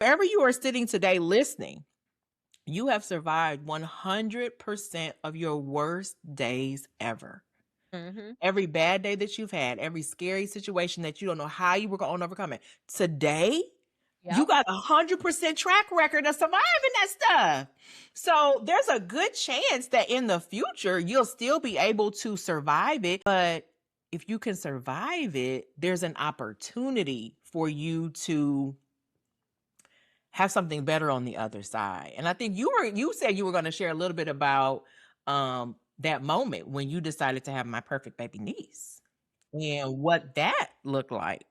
wherever you are sitting today listening, you have survived 100% of your worst days ever. Mhm. Every bad day that you've had, every scary situation that you don't know how you were going to overcome it. Today, you Yep. got 100% track record of surviving that stuff. So there's a good chance that in the future, you'll still be able to survive it. But if you can survive it, there's an opportunity for you to have something better on the other side. And I think you said you were going to share a little bit about that moment when you decided to have my perfect baby niece and what that looked like.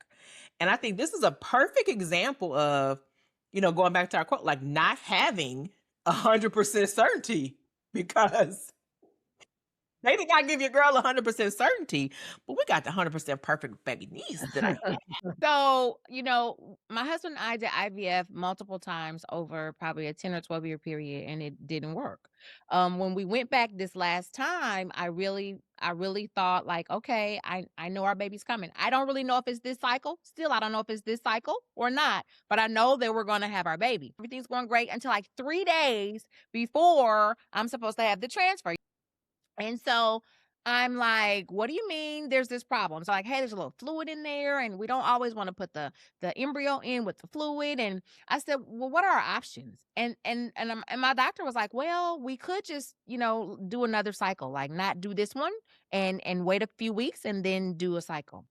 And I think this is a perfect example of, going back to our quote, like not having 100% certainty because they did not give your girl 100% certainty, but we got the 100% perfect baby niece that I So, my husband and I did IVF multiple times over probably a 10 or 12-year period, and it didn't work. When we went back this last time, I really thought like, okay, I know our baby's coming. I don't really know if it's this cycle. Still, I don't know if it's this cycle or not, but I know that we're going to have our baby. Everything's going great until like 3 days before I'm supposed to have the transfer. And so I'm like, "What do you mean there's this problem?" So like, "Hey, there's a little fluid in there, and we don't always want to put the embryo in with the fluid." And I said, "Well, what are our options?" And my doctor was like, "Well, we could just, do another cycle, like not do this one and wait a few weeks and then do a cycle."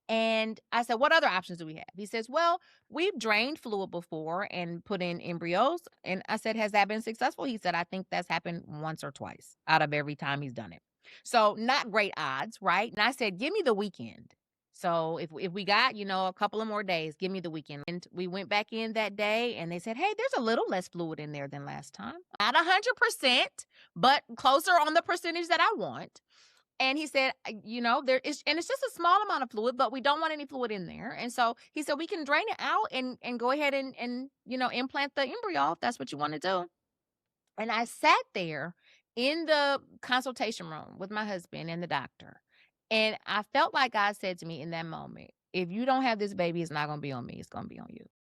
And I said, "What other options do we have?" He says, "Well, we've drained fluid before and put in embryos." And I said, "Has that been successful?" He said, "I think that's happened once or twice out of every time he's done it." So not great odds, right? And I said, "Give me the weekend." So if we got, a couple of more days, give me the weekend. And we went back in that day and they said, "Hey, there's a little less fluid in there than last time. Not 100%, but closer on the percentage that I want." And he said, there is, and it's just a small amount of fluid, but we don't want any fluid in there. And so he said, we can drain it out and go ahead and implant the embryo if that's what you want to do. And I sat there in the consultation room with my husband and the doctor. And I felt like God said to me in that moment, if you don't have this baby, it's not going to be on me. It's going to be on you.